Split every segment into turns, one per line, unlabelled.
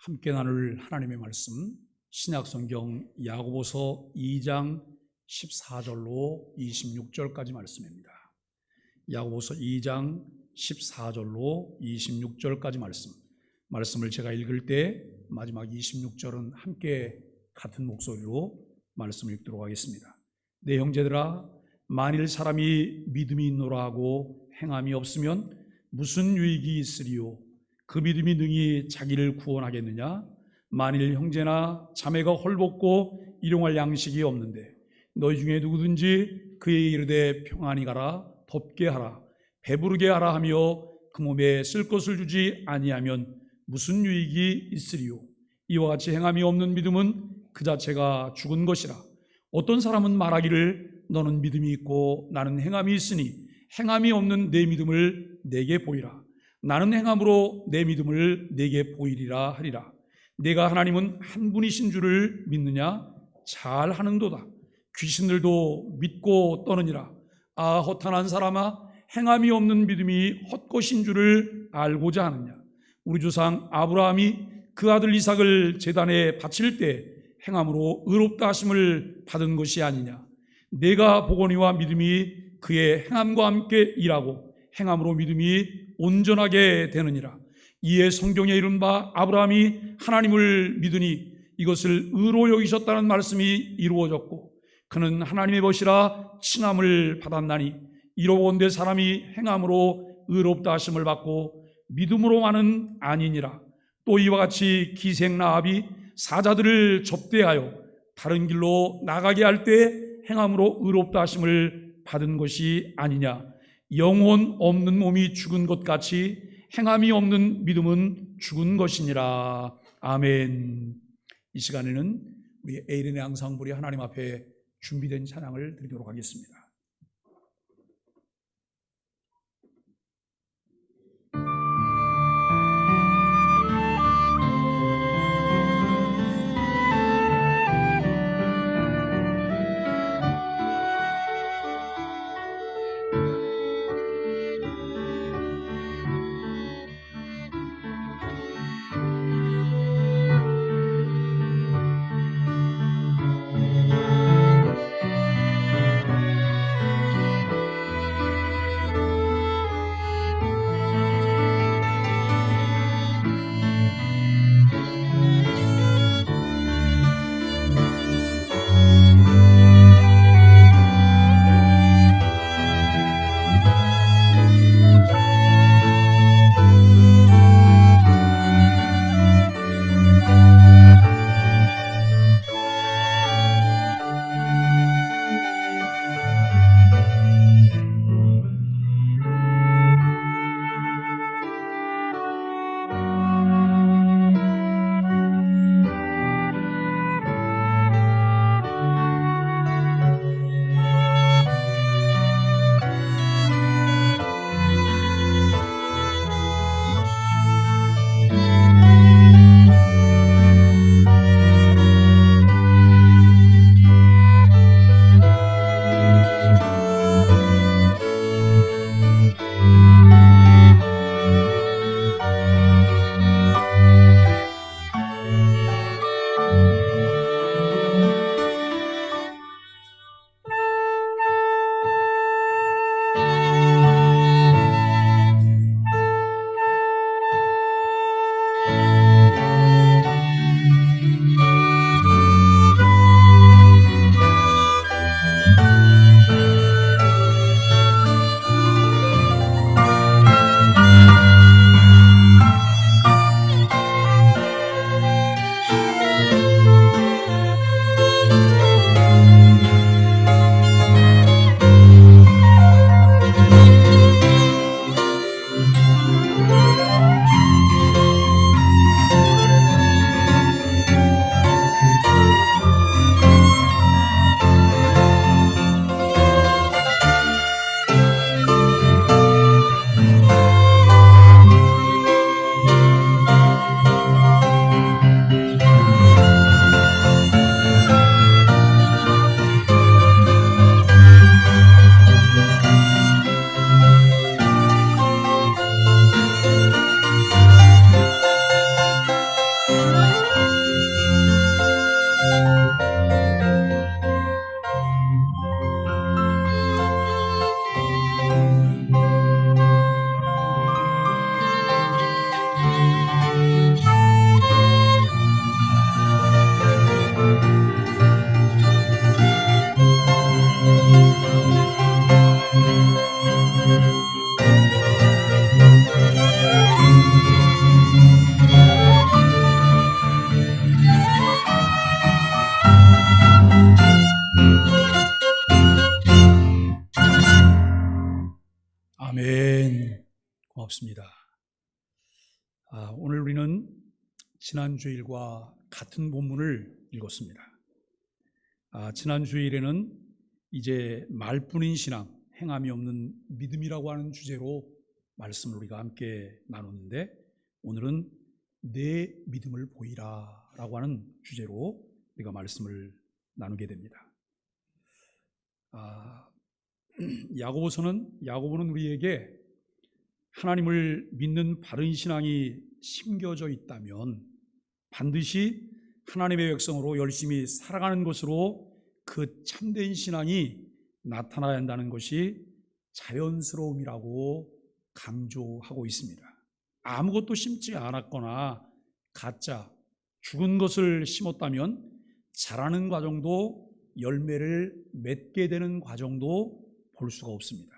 함께 나눌 하나님의 말씀, 신약성경 야고보서 2장 14절로 26절까지 말씀입니다. 야고보서 2장 14절로 26절까지 말씀을 제가 읽을 때 마지막 26절은 함께 같은 목소리로 말씀을 읽도록 하겠습니다. 내 형제들아, 만일 사람이 믿음이 있노라 하고 행함이 없으면 무슨 유익이 있으리요? 그 믿음이 능히 자기를 구원하겠느냐? 만일 형제나 자매가 헐벗고 일용할 양식이 없는데 너희 중에 누구든지 그에게 이르되 평안히 가라, 덥게 하라, 배부르게 하라 하며 그 몸에 쓸 것을 주지 아니하면 무슨 유익이 있으리요? 이와 같이 행함이 없는 믿음은 그 자체가 죽은 것이라. 어떤 사람은 말하기를 너는 믿음이 있고 나는 행함이 있으니 행함이 없는 내 믿음을 내게 보이라. 나는 행함으로 내 믿음을 내게 보이리라 하리라. 내가 하나님은 한 분이신 줄을 믿느냐? 잘 하는도다. 귀신들도 믿고 떠느니라. 아, 허탄한 사람아, 행함이 없는 믿음이 헛것인 줄을 알고자 하느냐? 우리 조상 아브라함이 그 아들 이삭을 제단에 바칠 때 행함으로 의롭다 하심을 받은 것이 아니냐? 내가 보거니와 믿음이 그의 행함과 함께 일하고 행함으로 믿음이 온전하게 되느니라. 이에 성경에 이른 바 아브라함이 하나님을 믿으니 이것을 의로 여기셨다는 말씀이 이루어졌고 그는 하나님의 것이라 칭함을 받았나니 이로원대 사람이 행함으로 의롭다 하심을 받고 믿음으로만은 아니니라. 또 이와 같이 기생 라합이 사자들을 접대하여 다른 길로 나가게 할 때 행함으로 의롭다 하심을 받은 것이 아니냐. 영혼 없는 몸이 죽은 것 같이 행함이 없는 믿음은 죽은 것이니라. 아멘. 이 시간에는 우리 에이른의 앙상블이 하나님 앞에 준비된 찬양을 드리도록 하겠습니다. 반갑습니다. 오늘 우리는 지난 주일과 같은 본문을 읽었습니다. 지난 주일에는 이제 말뿐인 신앙, 행함이 없는 믿음이라고 하는 주제로 말씀을 우리가 함께 나눴는데, 오늘은 내 믿음을 보이라 라고 하는 주제로 우리가 말씀을 나누게 됩니다. 야고보는 우리에게 하나님을 믿는 바른 신앙이 심겨져 있다면 반드시 하나님의 백성으로 열심히 살아가는 것으로 그 참된 신앙이 나타나야 한다는 것이 자연스러움이라고 강조하고 있습니다. 아무것도 심지 않았거나 가짜, 죽은 것을 심었다면 자라는 과정도 열매를 맺게 되는 과정도 볼 수가 없습니다.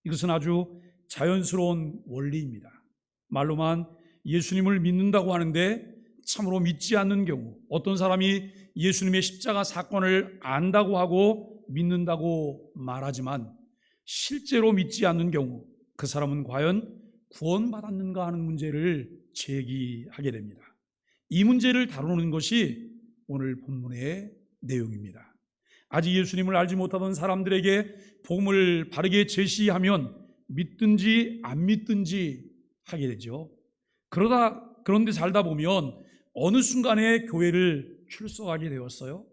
이것은 아주 자연스러운 원리입니다. 말로만 예수님을 믿는다고 하는데 참으로 믿지 않는 경우, 어떤 사람이 예수님의 십자가 사건을 안다고 하고 믿는다고 말하지만 실제로 믿지 않는 경우 그 사람은 과연 구원받았는가 하는 문제를 제기하게 됩니다. 이 문제를 다루는 것이 오늘 본문의 내용입니다. 아직 예수님을 알지 못하던 사람들에게 복음을 바르게 제시하면 믿든지 안 믿든지 하게 되죠. 그런데 살다 보면 어느 순간에 교회를 출석하게 되었어요.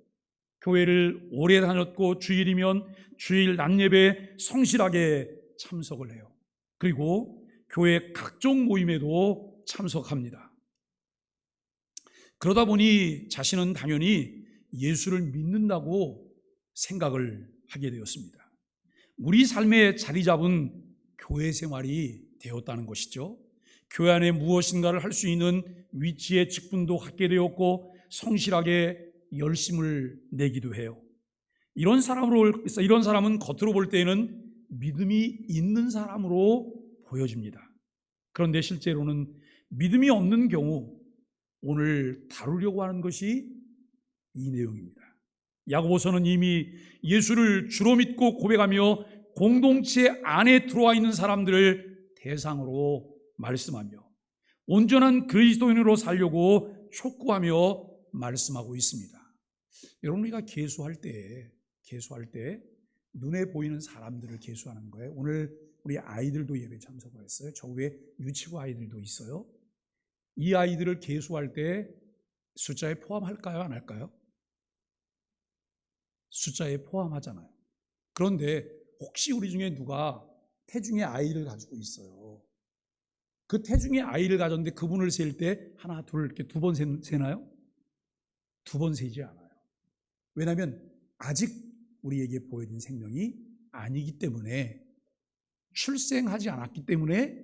교회를 오래 다녔고 주일이면 주일 낮 예배에 성실하게 참석을 해요. 그리고 교회 각종 모임에도 참석합니다. 그러다 보니 자신은 당연히 예수를 믿는다고 생각을 하게 되었습니다. 우리 삶에 자리 잡은 교회 생활이 되었다는 것이죠. 교회 안에 무엇인가를 할 수 있는 위치에 직분도 갖게 되었고 성실하게 열심을 내기도 해요. 이런 사람은 겉으로 볼 때에는 믿음이 있는 사람으로 보여집니다. 그런데 실제로는 믿음이 없는 경우 오늘 다루려고 하는 것이 이 내용입니다. 야고보서는 이미 예수를 주로 믿고 고백하며 공동체 안에 들어와 있는 사람들을 대상으로 말씀하며 온전한 그리스도인으로 살려고 촉구하며 말씀하고 있습니다. 여러분, 우리가 계수할 때 눈에 보이는 사람들을 계수하는 거예요. 오늘 우리 아이들도 예배 참석을 했어요. 저 위에 유치부 아이들도 있어요. 이 아이들을 계수할 때 숫자에 포함할까요? 안 할까요? 숫자에 포함하잖아요. 그런데 혹시 우리 중에 누가 태중의 아이를 가지고 있어요. 그 태중의 아이를 가졌는데 그분을 셀 때 하나, 둘 이렇게 두 번 세나요? 두 번 세지 않아요. 왜냐하면 아직 우리에게 보여진 생명이 아니기 때문에, 출생하지 않았기 때문에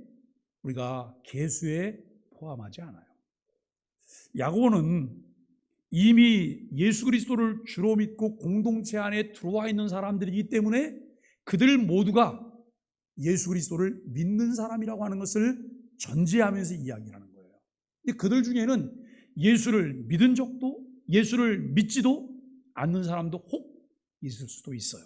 우리가 계수에 포함하지 않아요. 야고보는 이미 예수 그리스도를 주로 믿고 공동체 안에 들어와 있는 사람들이기 때문에 그들 모두가 예수 그리스도를 믿는 사람이라고 하는 것을 전제하면서 이야기를 하는 거예요. 근데 그들 중에는 예수를 믿은 적도, 예수를 믿지도 않는 사람도 혹 있을 수도 있어요.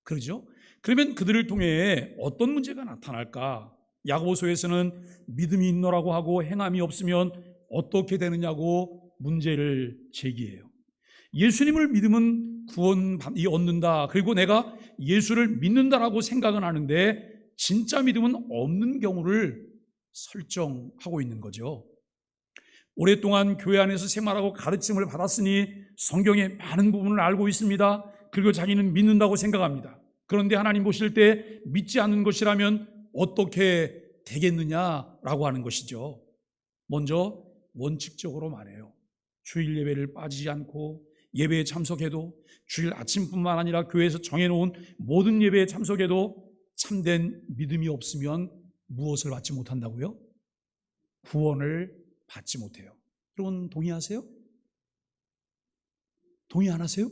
그렇죠? 그러면 그들을 통해 어떤 문제가 나타날까? 야고보서에서는 믿음이 있노라고 하고 행함이 없으면 어떻게 되느냐고 문제를 제기해요. 예수님을 믿으면 구원이 얻는다, 그리고 내가 예수를 믿는다라고 생각은 하는데 진짜 믿음은 없는 경우를 설정하고 있는 거죠. 오랫동안 교회 안에서 생활하고 가르침을 받았으니 성경의 많은 부분을 알고 있습니다. 그리고 자기는 믿는다고 생각합니다. 그런데 하나님 보실 때 믿지 않는 것이라면 어떻게 되겠느냐라고 하는 것이죠. 먼저 원칙적으로 말해요. 주일 예배를 빠지지 않고 예배에 참석해도, 주일 아침뿐만 아니라 교회에서 정해놓은 모든 예배에 참석해도 참된 믿음이 없으면 무엇을 받지 못한다고요? 구원을 받지 못해요. 여러분 동의하세요? 동의 안 하세요?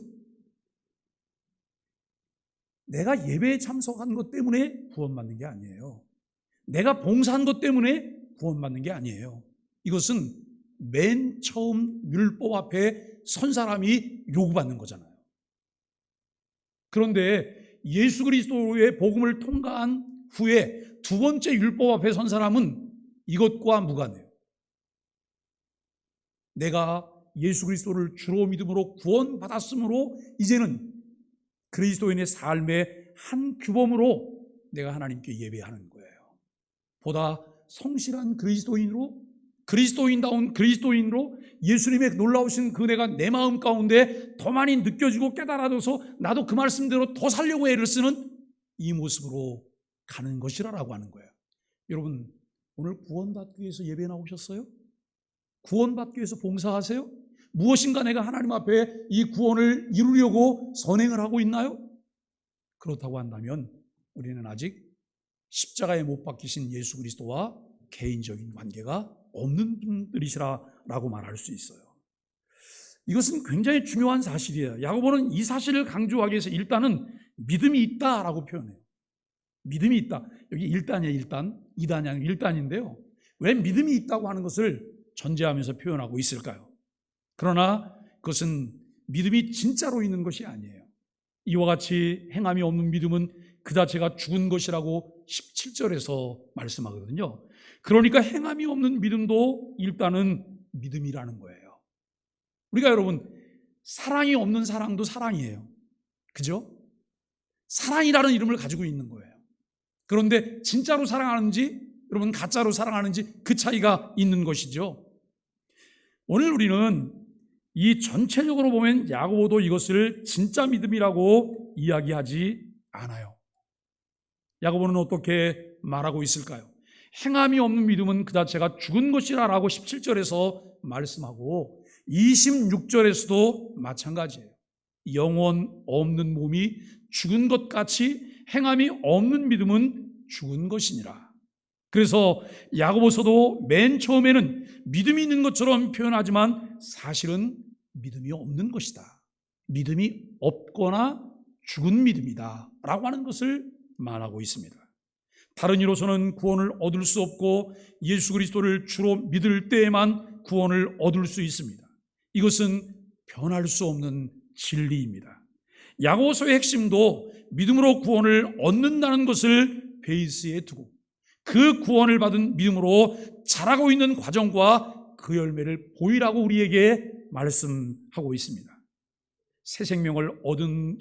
내가 예배에 참석한 것 때문에 구원받는 게 아니에요. 내가 봉사한 것 때문에 구원받는 게 아니에요. 이것은 맨 처음 율법 앞에 선 사람이 요구받는 거잖아요. 그런데 예수 그리스도의 복음을 통과한 후에 두 번째 율법 앞에 선 사람은 이것과 무관해요. 내가 예수 그리스도를 주로 믿음으로 구원받았으므로 이제는 그리스도인의 삶의 한 규범으로 내가 하나님께 예배하는 거예요. 보다 성실한 그리스도인다운 그리스도인으로 예수님의 놀라우신 그 은혜가 내 마음 가운데 더 많이 느껴지고 깨달아져서 나도 그 말씀대로 더 살려고 애를 쓰는 이 모습으로 가는 것이라고 하는 거예요. 여러분, 오늘 구원받기 위해서 예배 나오셨어요? 구원받기 위해서 봉사하세요? 무엇인가 내가 하나님 앞에 이 구원을 이루려고 선행을 하고 있나요? 그렇다고 한다면 우리는 아직 십자가에 못 박히신 예수 그리스도와 개인적인 관계가 없는 분들이시라고 말할 수 있어요. 이것은 굉장히 중요한 사실이에요. 야고보는 이 사실을 강조하기 위해서 일단은 믿음이 있다라고 표현해요. 믿음이 있다. 여기 1단이에요. 1단. 2단이 아니고 1단인데요. 왜 믿음이 있다고 하는 것을 전제하면서 표현하고 있을까요? 그러나 그것은 믿음이 진짜로 있는 것이 아니에요. 이와 같이 행함이 없는 믿음은 그 자체가 죽은 것이라고 17절에서 말씀하거든요. 그러니까 행함이 없는 믿음도 일단은 믿음이라는 거예요. 우리가 여러분, 사랑이 없는 사랑도 사랑이에요. 그죠? 사랑이라는 이름을 가지고 있는 거예요. 그런데 진짜로 사랑하는지, 여러분 가짜로 사랑하는지 그 차이가 있는 것이죠. 오늘 우리는 이 전체적으로 보면 야고보도 이것을 진짜 믿음이라고 이야기하지 않아요. 야고보는 어떻게 말하고 있을까요? 행함이 없는 믿음은 그 자체가 죽은 것이라고 17절에서 말씀하고 26절에서도 마찬가지예요. 영혼 없는 몸이 죽은 것 같이 행함이 없는 믿음은 죽은 것이니라. 그래서 야고보서도 맨 처음에는 믿음이 있는 것처럼 표현하지만 사실은 믿음이 없는 것이다. 믿음이 없거나 죽은 믿음이다 라고 하는 것을 말하고 있습니다. 다른 이로서는 구원을 얻을 수 없고 예수 그리스도를 주로 믿을 때에만 구원을 얻을 수 있습니다. 이것은 변할 수 없는 진리입니다. 야고보서의 핵심도 믿음으로 구원을 얻는다는 것을 베이스에 두고 그 구원을 받은 믿음으로 자라고 있는 과정과 그 열매를 보이라고 우리에게 말씀하고 있습니다. 새 생명을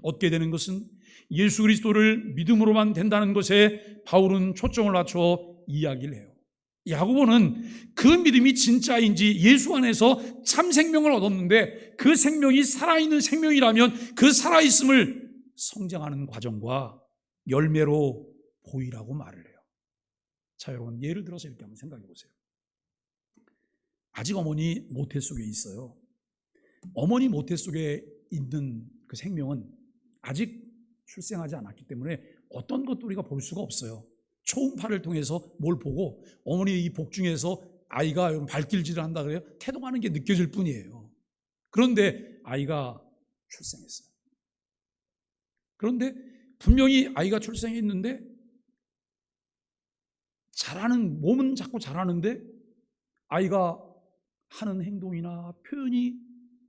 얻게 되는 것은 예수 그리스도를 믿음으로만 된다는 것에 바울은 초점을 맞춰 이야기를 해요. 야고보는 그 믿음이 진짜인지 예수 안에서 참 생명을 얻었는데 그 생명이 살아있는 생명이라면 그 살아있음을 성장하는 과정과 열매로 보이라고 말을 해요. 자, 여러분 예를 들어서 이렇게 한번 생각해 보세요. 아직 어머니 모태 속에 있어요. 어머니 모태 속에 있는 그 생명은 아직 출생하지 않았기 때문에 어떤 것도 우리가 볼 수가 없어요. 초음파를 통해서 뭘 보고 어머니의 이 복중에서 아이가 발길질을 한다 그래요. 태동하는 게 느껴질 뿐이에요. 그런데 아이가 출생했어요. 그런데 분명히 아이가 출생했는데 몸은 자꾸 자라는데 아이가 하는 행동이나 표현이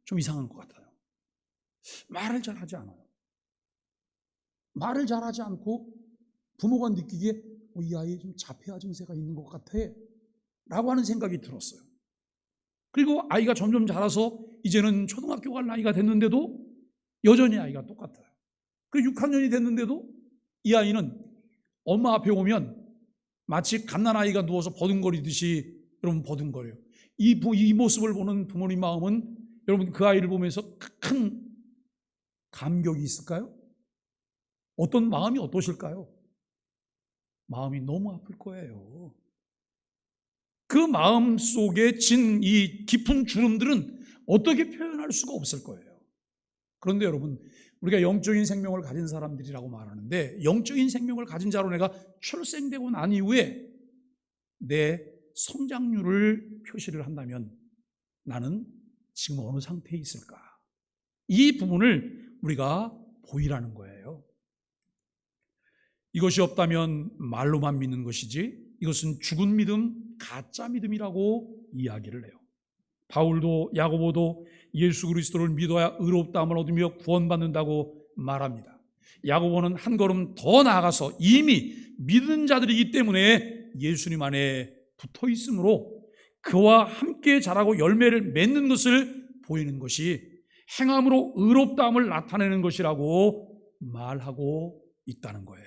좀 이상한 것 같아요. 말을 잘 하지 않아요. 말을 잘하지 않고 부모가 느끼기에 이 아이에 좀 자폐아 증세가 있는 것 같아 라고 하는 생각이 들었어요. 그리고 아이가 점점 자라서 이제는 초등학교 갈 나이가 됐는데도 여전히 아이가 똑같아요. 그리고 6학년이 됐는데도 이 아이는 엄마 앞에 오면 마치 갓난아이가 누워서 버둥거리듯이 여러분 버둥거려요. 이 모습을 보는 부모님 마음은 여러분 그 아이를 보면서 큰 감격이 있을까요? 어떤 마음이 어떠실까요? 마음이 너무 아플 거예요. 그 마음 속에 진 이 깊은 주름들은 어떻게 표현할 수가 없을 거예요. 그런데 여러분, 우리가 영적인 생명을 가진 사람들이라고 말하는데 영적인 생명을 가진 자로 내가 출생되고 난 이후에 내 성장률을 표시를 한다면 나는 지금 어느 상태에 있을까? 이 부분을 우리가 보이라는 거예요. 이것이 없다면 말로만 믿는 것이지 이것은 죽은 믿음, 가짜 믿음이라고 이야기를 해요. 바울도 야고보도 예수 그리스도를 믿어야 의롭다함을 얻으며 구원받는다고 말합니다. 야고보는 한 걸음 더 나아가서 이미 믿은 자들이기 때문에 예수님 안에 붙어 있으므로 그와 함께 자라고 열매를 맺는 것을 보이는 것이 행함으로 의롭다함을 나타내는 것이라고 말하고 있다는 거예요.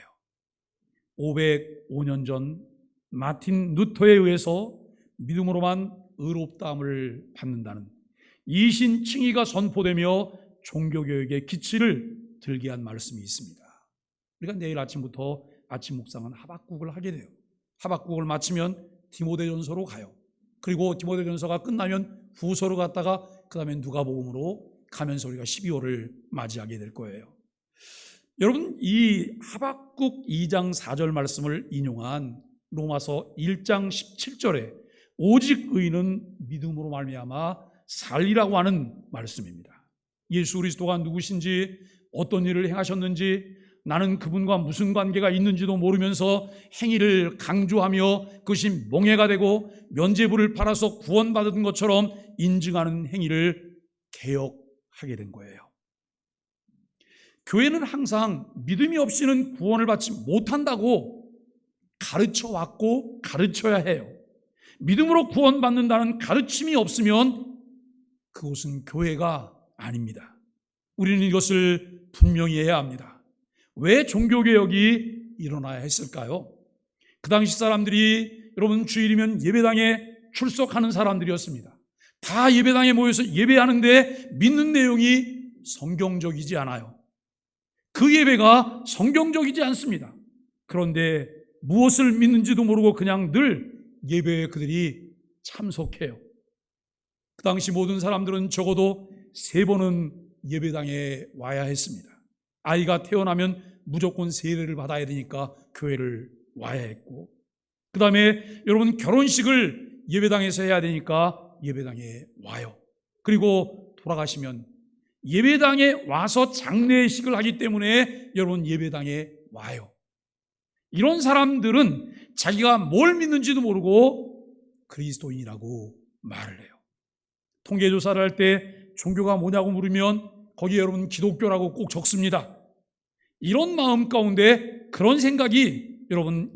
505년 전 마틴 루터에 의해서 믿음으로만 의롭다함을 받는다는 이신 칭의가 선포되며 종교개혁의 기치를 들게 한 말씀이 있습니다. 우리가 내일 아침부터 아침 묵상은 하박국을 하게 돼요. 하박국을 마치면 디모데전서로 가요. 그리고 디모데전서가 끝나면 후서로 갔다가 그 다음에 누가복음으로 가면서 우리가 12월을 맞이하게 될 거예요. 여러분, 이 하박국 2장 4절 말씀을 인용한 로마서 1장 17절에 오직 의인은 믿음으로 말미암아 살리라고 하는 말씀입니다. 예수 그리스도가 누구신지, 어떤 일을 행하셨는지, 나는 그분과 무슨 관계가 있는지도 모르면서 행위를 강조하며 그것이 몽해가 되고 면죄부를 팔아서 구원받은 것처럼 인증하는 행위를 개혁하게 된 거예요. 교회는 항상 믿음이 없이는 구원을 받지 못한다고 가르쳐 왔고 가르쳐야 해요. 믿음으로 구원받는다는 가르침이 없으면 그것은 교회가 아닙니다. 우리는 이것을 분명히 해야 합니다. 왜 종교개혁이 일어나야 했을까요? 그 당시 사람들이 여러분 주일이면 예배당에 출석하는 사람들이었습니다. 다 예배당에 모여서 예배하는데 믿는 내용이 성경적이지 않아요. 그 예배가 성경적이지 않습니다. 그런데 무엇을 믿는지도 모르고 그냥 늘 예배에 그들이 참석해요. 그 당시 모든 사람들은 적어도 3번은 예배당에 와야 했습니다. 아이가 태어나면 무조건 세례를 받아야 되니까 교회를 와야 했고, 그 다음에 여러분 결혼식을 예배당에서 해야 되니까 예배당에 와요. 그리고 돌아가시면 예배당에 와서 장례식을 하기 때문에 여러분 예배당에 와요. 이런 사람들은 자기가 뭘 믿는지도 모르고 그리스도인이라고 말을 해요. 통계조사를 할 때 종교가 뭐냐고 물으면 거기에 여러분 기독교라고 꼭 적습니다. 이런 마음 가운데 그런 생각이 여러분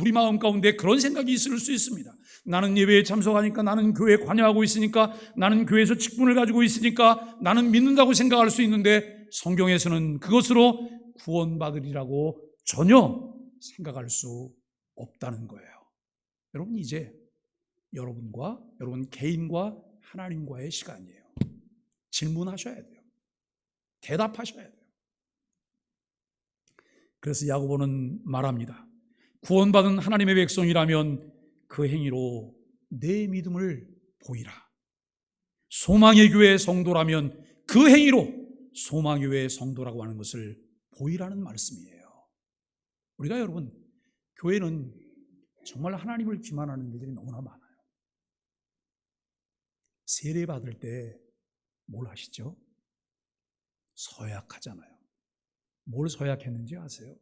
우리 마음 가운데 그런 생각이 있을 수 있습니다. 나는 예배에 참석하니까, 나는 교회에 관여하고 있으니까, 나는 교회에서 직분을 가지고 있으니까 나는 믿는다고 생각할 수 있는데 성경에서는 그것으로 구원받으리라고 전혀 생각할 수 없다는 거예요. 여러분, 이제 여러분과 여러분 개인과 하나님과의 시간이에요. 질문하셔야 돼요. 대답하셔야 돼요. 그래서 야고보는 말합니다. 구원받은 하나님의 백성이라면 그 행위로 내 믿음을 보이라. 소망의 교회 성도라면 그 행위로 소망의 교회 성도라고 하는 것을 보이라는 말씀이에요. 우리가 여러분 교회는 정말 하나님을 기만하는 일들이 너무나 많아요. 세례 받을 때 뭘 하시죠? 서약하잖아요. 뭘 서약했는지 아세요?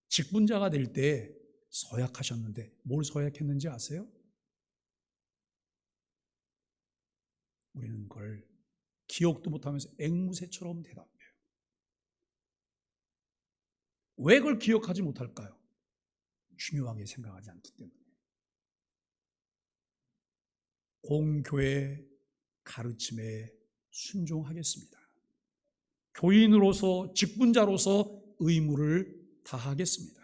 직분자가 될 때 서약하셨는데 뭘 서약했는지 아세요? 우리는 그걸 기억도 못하면서 앵무새처럼 대답해요. 왜 그걸 기억하지 못할까요? 중요하게 생각하지 않기 때문에. 공교회 가르침에 순종하겠습니다. 교인으로서 직분자로서 의무를 다하겠습니다.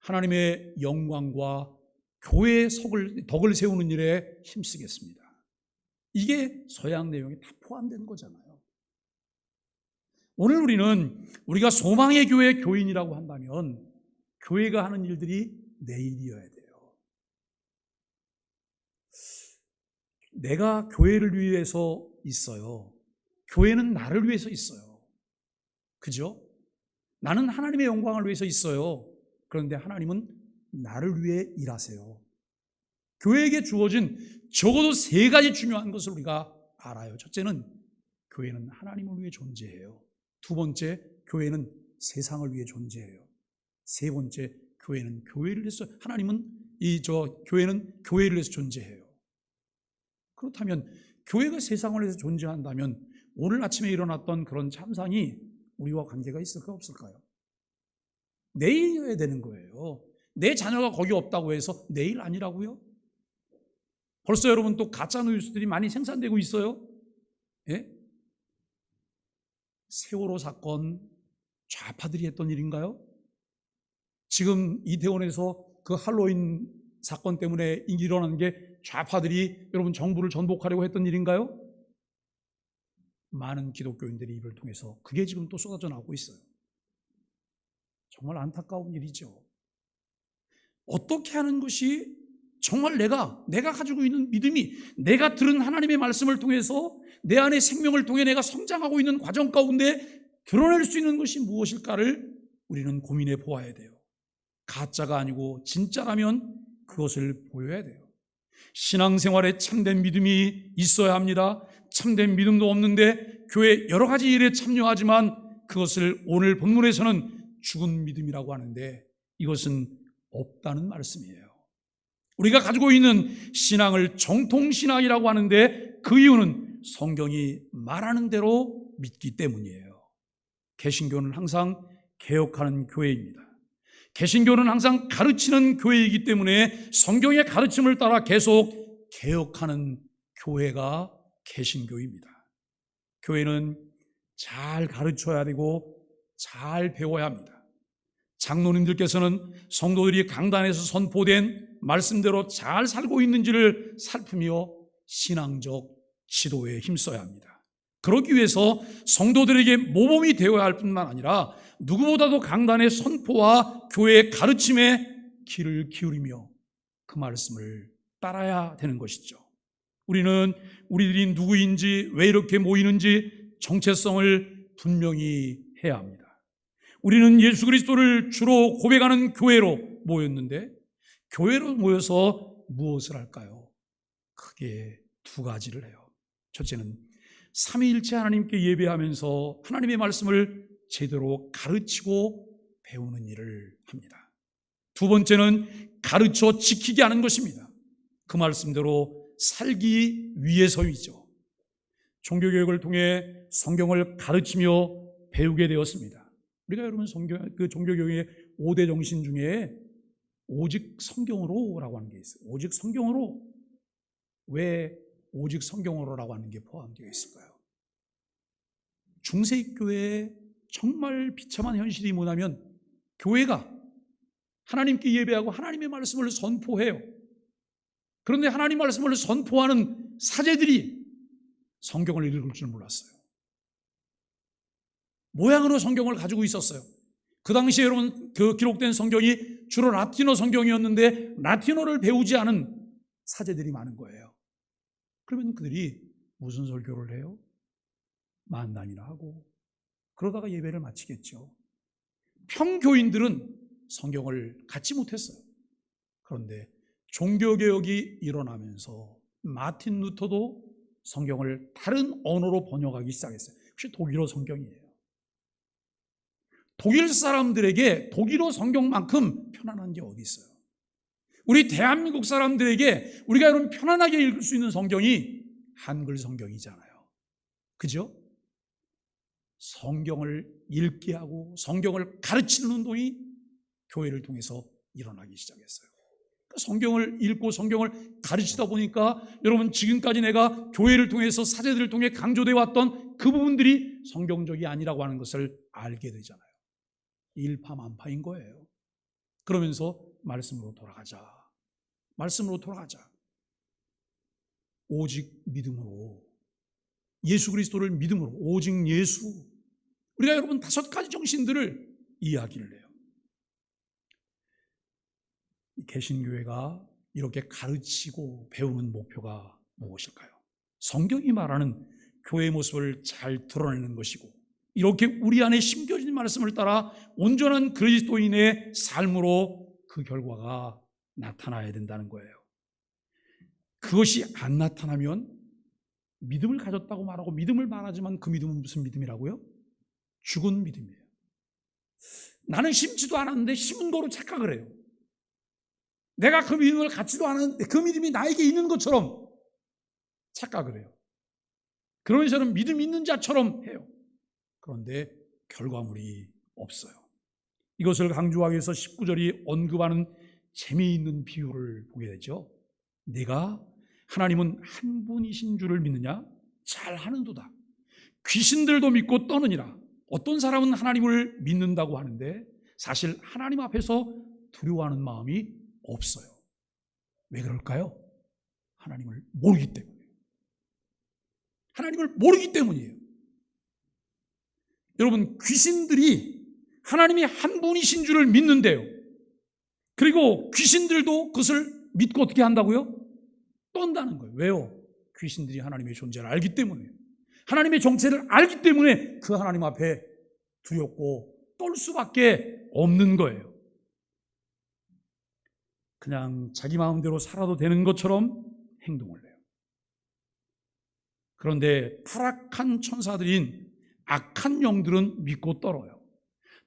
하나님의 영광과 교회의 덕을 세우는 일에 힘쓰겠습니다. 이게 서약 내용에 다 포함된 거잖아요. 오늘 우리가 소망의 교회 교인이라고 한다면 교회가 하는 일들이 내일이어야 돼요. 내가 교회를 위해서 있어요. 교회는 나를 위해서 있어요. 그죠? 나는 하나님의 영광을 위해서 있어요. 그런데 하나님은 나를 위해 일하세요. 교회에게 주어진 적어도 3가지 중요한 것을 우리가 알아요. 첫째는 교회는 하나님을 위해 존재해요. 2번째, 교회는 세상을 위해 존재해요. 3번째, 교회는 교회를 위해서, 교회는 교회를 위해서 존재해요. 그렇다면 교회가 세상을 위해서 존재한다면 오늘 아침에 일어났던 그런 참상이 우리와 관계가 있을까 없을까요? 내일이어야 되는 거예요. 내 자녀가 거기 없다고 해서 내일 아니라고요? 벌써 여러분 또 가짜 뉴스들이 많이 생산되고 있어요. 예? 세월호 사건 좌파들이 했던 일인가요? 지금 이태원에서 그 할로윈 사건 때문에 일어난 게 좌파들이 여러분 정부를 전복하려고 했던 일인가요? 많은 기독교인들의 입을 통해서 그게 지금 또 쏟아져 나오고 있어요. 정말 안타까운 일이죠. 어떻게 하는 것이 정말 내가 가지고 있는 믿음이, 내가 들은 하나님의 말씀을 통해서 내 안의 생명을 통해 내가 성장하고 있는 과정 가운데 드러낼 수 있는 것이 무엇일까를 우리는 고민해 보아야 돼요. 가짜가 아니고 진짜라면 그것을 보여야 돼요. 신앙생활에 참된 믿음이 있어야 합니다. 참된 믿음도 없는데 교회 여러 가지 일에 참여하지만 그것을 오늘 본문에서는 죽은 믿음이라고 하는데 이것은 없다는 말씀이에요. 우리가 가지고 있는 신앙을 정통신앙이라고 하는데 그 이유는 성경이 말하는 대로 믿기 때문이에요. 개신교는 항상 개혁하는 교회입니다. 개신교는 항상 가르치는 교회이기 때문에 성경의 가르침을 따라 계속 개혁하는 교회가 개신교입니다. 교회는 잘 가르쳐야 되고 잘 배워야 합니다. 장로님들께서는 성도들이 강단에서 선포된 말씀대로 잘 살고 있는지를 살피며 신앙적 지도에 힘써야 합니다. 그러기 위해서 성도들에게 모범이 되어야 할 뿐만 아니라 누구보다도 강단의 선포와 교회의 가르침에 귀를 기울이며 그 말씀을 따라야 되는 것이죠. 우리는 우리들이 누구인지, 왜 이렇게 모이는지 정체성을 분명히 해야 합니다. 우리는 예수 그리스도를 주로 고백하는 교회로 모였는데 교회로 모여서 무엇을 할까요? 크게 두 가지를 해요. 첫째는 삼위일체 하나님께 예배하면서 하나님의 말씀을 제대로 가르치고 배우는 일을 합니다. 두 번째는 가르쳐 지키게 하는 것입니다. 그 말씀대로 살기 위해서이죠. 종교교육을 통해 성경을 가르치며 배우게 되었습니다. 우리가 여러분 종교교육의 5대 정신 중에 오직 성경으로라고 하는 게 있어요. 오직 성경으로. 왜 오직 성경으로라고 하는 게 포함되어 있을까요? 중세교회의 정말 비참한 현실이 뭐냐면 교회가 하나님께 예배하고 하나님의 말씀을 선포해요. 그런데 하나님 말씀을 선포하는 사제들이 성경을 읽을 줄 몰랐어요. 모양으로 성경을 가지고 있었어요. 그 당시에 여러분 그 기록된 성경이 주로 라틴어 성경이었는데 라틴어를 배우지 않은 사제들이 많은 거예요. 그러면 그들이 무슨 설교를 해요? 만담이나 하고 그러다가 예배를 마치겠죠. 평교인들은 성경을 갖지 못했어요. 그런데 종교개혁이 일어나면서 마틴 루터도 성경을 다른 언어로 번역하기 시작했어요. 혹시 독일어 성경이에요. 독일 사람들에게 독일어 성경만큼 편안한 게 어디 있어요? 우리 대한민국 사람들에게 우리가 여러분 편안하게 읽을 수 있는 성경이 한글 성경이잖아요. 그죠? 성경을 읽게 하고 성경을 가르치는 운동이 교회를 통해서 일어나기 시작했어요. 성경을 읽고 성경을 가르치다 보니까 여러분 지금까지 내가 교회를 통해서 사제들을 통해 강조되어 왔던 그 부분들이 성경적이 아니라고 하는 것을 알게 되잖아요. 일파만파인 거예요. 그러면서 말씀으로 돌아가자. 말씀으로 돌아가자. 오직 믿음으로, 예수 그리스도를 믿음으로, 오직 예수. 우리가 여러분 5가지 정신들을 이야기를 해요. 개신교회가 이렇게 가르치고 배우는 목표가 무엇일까요? 성경이 말하는 교회의 모습을 잘 드러내는 것이고 이렇게 우리 안에 심겨진 말씀을 따라 온전한 그리스도인의 삶으로 그 결과가 나타나야 된다는 거예요. 그것이 안 나타나면 믿음을 가졌다고 말하고 믿음을 말하지만 그 믿음은 무슨 믿음이라고요? 죽은 믿음이에요. 나는 심지도 않았는데 심은 거로 착각을 해요. 내가 그 믿음을 갖지도 않았는데 그 믿음이 나에게 있는 것처럼 착각을 해요. 그러면서 저는 믿음 있는 자처럼 해요. 그런데 결과물이 없어요. 이것을 강조하기 위해서 19절이 언급하는 재미있는 비유를 보게 되죠. 내가 하나님은 한 분이신 줄을 믿느냐? 잘 하는도다. 귀신들도 믿고 떠느니라. 어떤 사람은 하나님을 믿는다고 하는데 사실 하나님 앞에서 두려워하는 마음이 없어요. 왜 그럴까요? 하나님을 모르기 때문이에요. 하나님을 모르기 때문이에요. 여러분, 귀신들이 하나님이 한 분이신 줄을 믿는데요. 그리고 귀신들도 그것을 믿고 어떻게 한다고요? 떤다는 거예요. 왜요? 귀신들이 하나님의 존재를 알기 때문에, 하나님의 정체를 알기 때문에 그 하나님 앞에 두렵고 떨 수밖에 없는 거예요. 그냥 자기 마음대로 살아도 되는 것처럼 행동을 해요. 그런데 타락한 천사들인 악한 영들은 믿고 떨어요.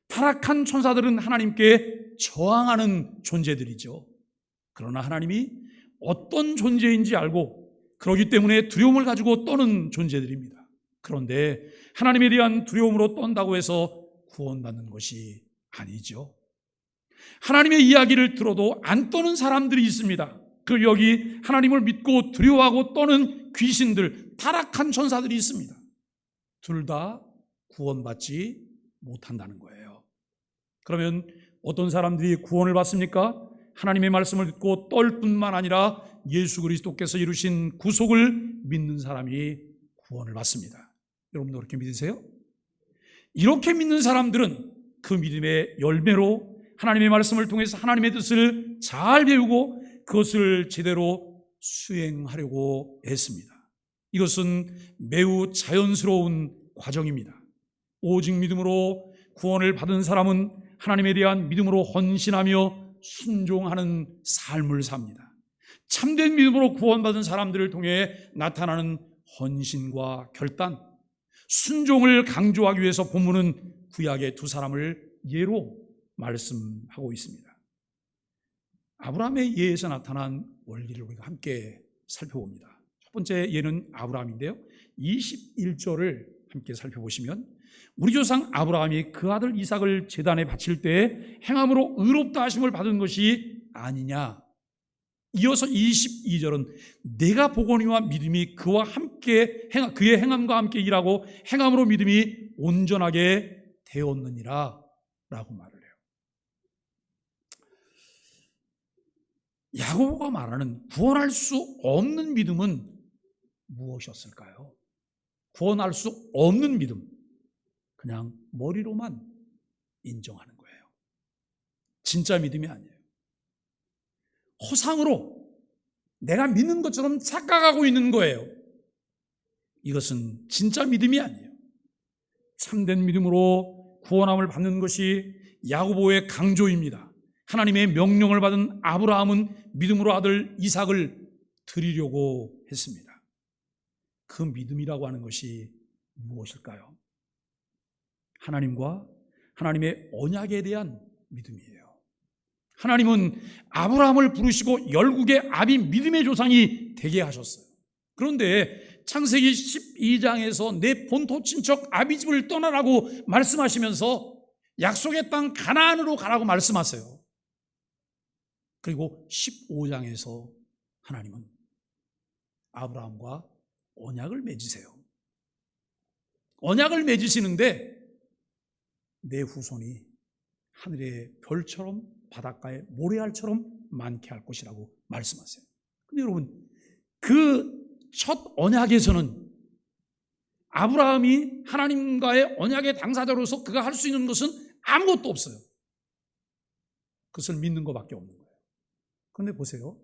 타락한 천사들은 하나님께 저항하는 존재들이죠. 그러나 하나님이 어떤 존재인지 알고 그러기 때문에 두려움을 가지고 떠는 존재들입니다. 그런데 하나님에 대한 두려움으로 떤다고 해서 구원받는 것이 아니죠. 하나님의 이야기를 들어도 안 떠는 사람들이 있습니다. 그 여기 하나님을 믿고 두려워하고 떠는 귀신들, 타락한 천사들이 있습니다. 둘 다 구원받지 못한다는 거예요. 그러면 어떤 사람들이 구원을 받습니까? 하나님의 말씀을 듣고 떨 뿐만 아니라 예수 그리스도께서 이루신 구속을 믿는 사람이 구원을 받습니다. 여러분도 그렇게 믿으세요? 이렇게 믿는 사람들은 그 믿음의 열매로 하나님의 말씀을 통해서 하나님의 뜻을 잘 배우고 그것을 제대로 수행하려고 했습니다. 이것은 매우 자연스러운 과정입니다. 오직 믿음으로 구원을 받은 사람은 하나님에 대한 믿음으로 헌신하며 순종하는 삶을 삽니다. 참된 믿음으로 구원받은 사람들을 통해 나타나는 헌신과 결단, 순종을 강조하기 위해서 본문은 구약의 두 사람을 예로 말씀하고 있습니다. 아브라함의 예에서 나타난 원리를 우리가 함께 살펴봅니다. 첫 번째 예는 아브라함인데요, 21절을 함께 살펴보시면 우리 조상 아브라함이 그 아들 이삭을 제단에 바칠 때 행함으로 의롭다 하심을 받은 것이 아니냐. 이어서 22절은 내가 보거니와 믿음이 그와 함께 그의 행함과 함께 일하고 행함으로 믿음이 온전하게 되었느니라 라고 말을 해요. 야고보가 말하는 구원할 수 없는 믿음은 무엇이었을까요? 구원할 수 없는 믿음, 그냥 머리로만 인정하는 거예요. 진짜 믿음이 아니에요. 허상으로 내가 믿는 것처럼 착각하고 있는 거예요. 이것은 진짜 믿음이 아니에요. 참된 믿음으로 구원함을 받는 것이 야고보의 강조입니다. 하나님의 명령을 받은 아브라함은 믿음으로 아들 이삭을 드리려고 했습니다. 그 믿음이라고 하는 것이 무엇일까요? 하나님과 하나님의 언약에 대한 믿음이에요. 하나님은 아브라함을 부르시고 열국의 아비 믿음의 조상이 되게 하셨어요. 그런데 창세기 12장에서 내 본토 친척 아비집을 떠나라고 말씀하시면서 약속의 땅 가나안으로 가라고 말씀하세요. 그리고 15장에서 하나님은 아브라함과 언약을 맺으세요. 언약을 맺으시는데 내 후손이 하늘의 별처럼 바닷가의 모래알처럼 많게 할 것이라고 말씀하세요. 근데 여러분, 그 첫 언약에서는 아브라함이 하나님과의 언약의 당사자로서 그가 할 수 있는 것은 아무것도 없어요. 그것을 믿는 것밖에 없는 거예요. 그런데 보세요,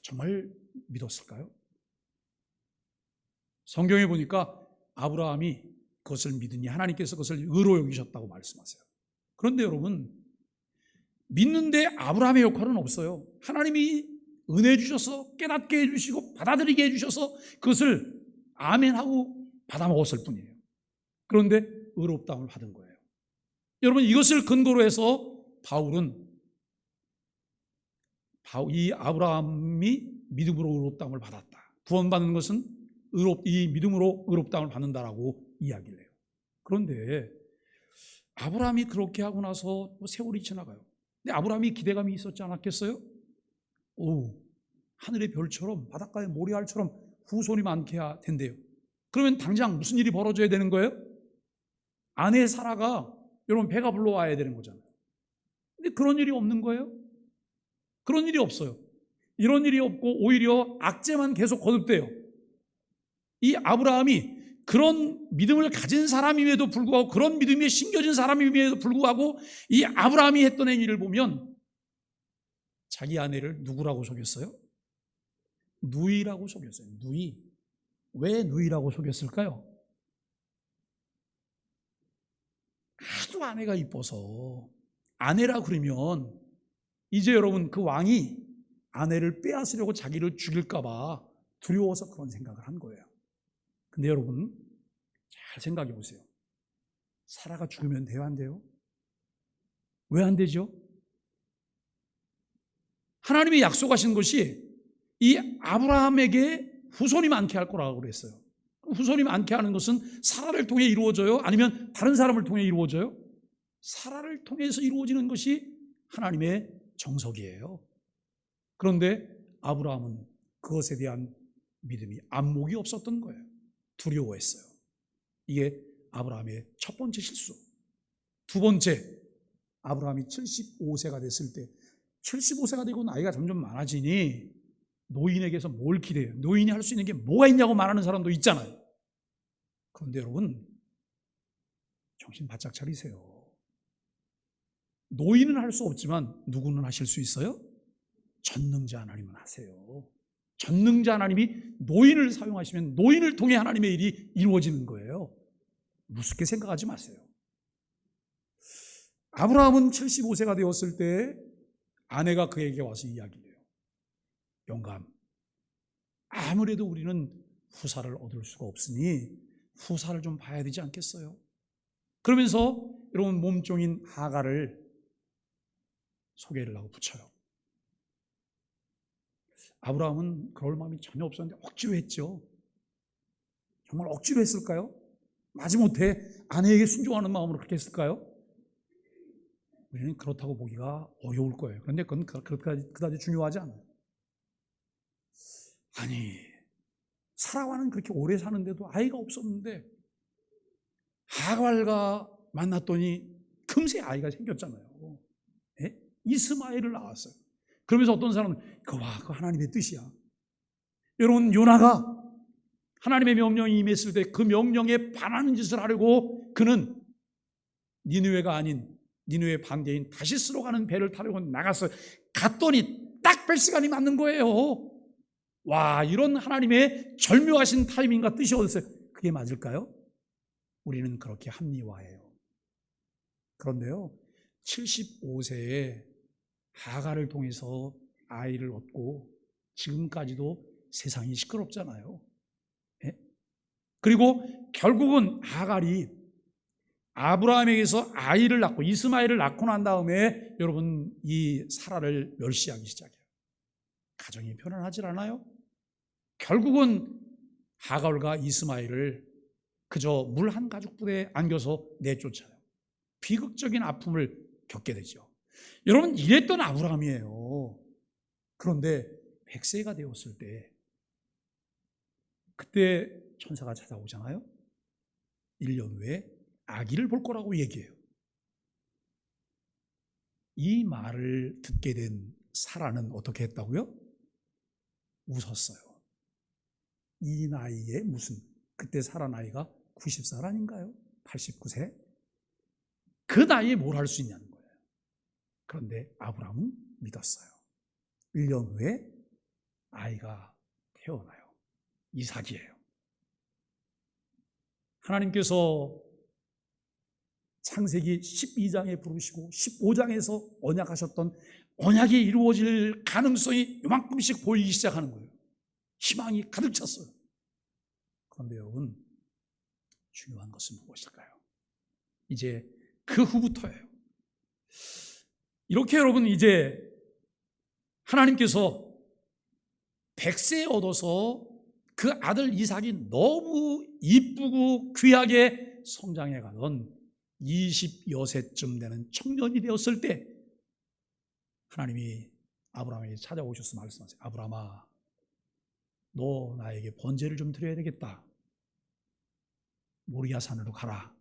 정말 믿었을까요? 성경에 보니까 아브라함이 그것을 믿으니 하나님께서 그것을 의로 여기셨다고 말씀하세요. 그런데 여러분, 믿는데 아브라함의 역할은 없어요. 하나님이 은혜 주셔서 깨닫게 해주시고 받아들이게 해주셔서 그것을 아멘하고 받아먹었을 뿐이에요. 그런데 의롭다함을 받은 거예요. 여러분, 이것을 근거로 해서 바울은 이 아브라함이 믿음으로 의롭다함을 받았다, 구원받는 것은 이 믿음으로 의롭다함을 받는다라고 이야기를 해요. 그런데 아브라함이 그렇게 하고 나서 세월이 지나가요. 근데 아브라함이 기대감이 있었지 않았겠어요? 하늘의 별처럼 바닷가의 모래알처럼 후손이 많게 해야 된대요. 그러면 당장 무슨 일이 벌어져야 되는 거예요? 아내 사라가 여러분 배가 불러와야 되는 거잖아요. 근데 그런 일이 없는 거예요? 그런 일이 없어요. 이런 일이 없고 오히려 악재만 계속 거듭돼요. 이 아브라함이 그런 믿음을 가진 사람임에도 불구하고, 그런 믿음에 심겨진 사람임에도 불구하고 이 아브라함이 했던 행위를 보면 자기 아내를 누구라고 속였어요? 누이라고 속였어요. 누이. 왜 누이라고 속였을까요? 아주 아내가 이뻐서. 아내라 그러면 이제 여러분 그 왕이 아내를 빼앗으려고 자기를 죽일까 봐 두려워서 그런 생각을 한 거예요. 근데 여러분 잘 생각해 보세요. 사라가 죽으면 돼요, 안 돼요? 왜 안 되죠? 하나님이 약속하신 것이 이 아브라함에게 후손이 많게 할 거라고 그랬어요. 후손이 많게 하는 것은 사라를 통해 이루어져요? 아니면 다른 사람을 통해 이루어져요? 사라를 통해서 이루어지는 것이 하나님의 정석이에요. 그런데 아브라함은 그것에 대한 믿음이, 안목이 없었던 거예요. 두려워했어요. 이게 아브라함의 첫 번째 실수. 두 번째, 아브라함이 75세가 됐을 때, 75세가 되고 나이가 점점 많아지니 노인에게서 뭘 기대해요? 노인이 할 수 있는 게 뭐가 있냐고 말하는 사람도 있잖아요. 그런데 여러분 정신 바짝 차리세요. 노인은 할 수 없지만 누구는 하실 수 있어요? 전능자 하나님은 하세요. 전능자 하나님이 노인을 사용하시면 노인을 통해 하나님의 일이 이루어지는 거예요. 무섭게 생각하지 마세요. 아브라함은 75세가 되었을 때 아내가 그에게 와서 이야기를 해요. 영감, 아무래도 우리는 후사를 얻을 수가 없으니 후사를 좀 봐야 되지 않겠어요? 그러면서 여러분 몸종인 하갈을 소개를 하고 붙여요. 아브라함은 그럴 마음이 전혀 없었는데 억지로 했죠. 정말 억지로 했을까요? 마지못해 아내에게 순종하는 마음으로 그렇게 했을까요? 우리는 그렇다고 보기가 어려울 거예요. 그런데 그건 그다지 중요하지 않아요. 아니, 사라와는 그렇게 오래 사는데도 아이가 없었는데 하갈과 만났더니 금세 아이가 생겼잖아요. 예? 이스마엘을 낳았어요. 그러면서 어떤 사람은 그거 하나님의 뜻이야. 여러분, 요나가 하나님의 명령이 임했을 때 그 명령에 반하는 짓을 하려고 그는 니느웨가 아닌 니느웨 반대인 다시스로 가는 배를 타려고 나갔어요. 갔더니 딱 뺄 시간이 맞는 거예요. 와, 이런 하나님의 절묘하신 타이밍과 뜻이 어딨어요? 그게 맞을까요? 우리는 그렇게 합리화해요. 그런데요, 75세에 하갈을 통해서 아이를 얻고 지금까지도 세상이 시끄럽잖아요. 예? 그리고 결국은 하갈이 아브라함에게서 아이를 낳고 이스마엘을 낳고 난 다음에 여러분 이 사라를 멸시하기 시작해요. 가정이 편안하질 않아요. 결국은 하갈과 이스마엘을 그저 물 한 가죽부대에 안겨서 내쫓아요. 비극적인 아픔을 겪게 되죠. 여러분, 이랬던 아브라함이에요. 그런데 100세가 되었을 때 그때 천사가 찾아오잖아요. 1년 후에 아기를 볼 거라고 얘기해요. 이 말을 듣게 된 사라는 어떻게 했다고요? 웃었어요. 이 나이에 무슨, 그때 사라 나이가 90살 아닌가요? 89세? 그 나이에 뭘 할 수 있냐는 거예요. 그런데 아브라함은 믿었어요. 1년 후에 아이가 태어나요. 이삭이에요. 하나님께서 창세기 12장에 부르시고 15장에서 언약하셨던 언약이 이루어질 가능성이 요만큼씩 보이기 시작하는 거예요. 희망이 가득 찼어요. 그런데 여러분, 중요한 것은 무엇일까요? 이제 그 후부터예요. 이렇게 여러분 이제 하나님께서 100세 얻어서 그 아들 이삭이 너무 이쁘고 귀하게 성장해 가던 20여 세쯤 되는 청년이 되었을 때 하나님이 아브라함에게 찾아오셔서 말씀하세요. 아브라함아, 너 나에게 번제를 좀 드려야 되겠다. 모리아 산으로 가라.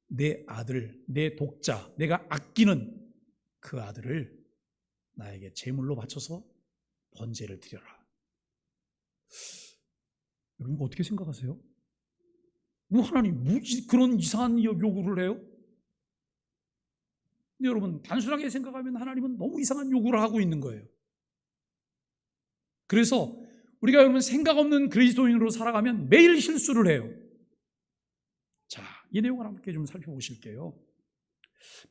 내 아들, 내 독자, 내가 아끼는 그 아들을 나에게 제물로 바쳐서 번제를 드려라. 여러분 어떻게 생각하세요? 하나님 그런 이상한 요구를 해요? 근데 여러분 단순하게 생각하면 하나님은 너무 이상한 요구를 하고 있는 거예요. 그래서 우리가 여러분 생각 없는 그리스도인으로 살아가면 매일 실수를 해요. 자, 이 내용을 함께 좀 살펴보실게요.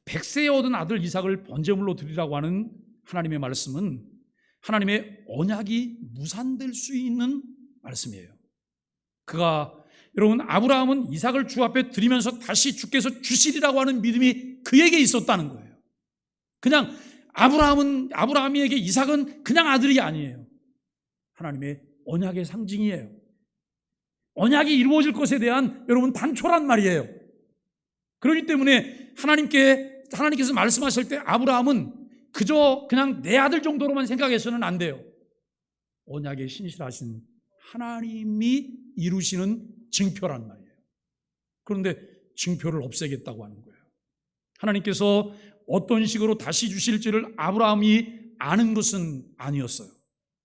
100세에 얻은 아들 이삭을 번제물로 드리라고 하는 하나님의 말씀은 하나님의 언약이 무산될 수 있는 말씀이에요. 여러분 아브라함은 이삭을 주 앞에 드리면서 다시 주께서 주시리라고 하는 믿음이 그에게 있었다는 거예요. 그냥 아브라함에게 이삭은 그냥 아들이 아니에요. 하나님의 언약의 상징이에요. 언약이 이루어질 것에 대한 여러분 단초란 말이에요. 그렇기 때문에 하나님께서 말씀하실 때 아브라함은 그저 그냥 내 아들 정도로만 생각해서는 안 돼요. 언약에 신실하신 하나님이 이루시는 증표란 말이에요. 그런데 증표를 없애겠다고 하는 거예요. 하나님께서 어떤 식으로 다시 주실지를 아브라함이 아는 것은 아니었어요.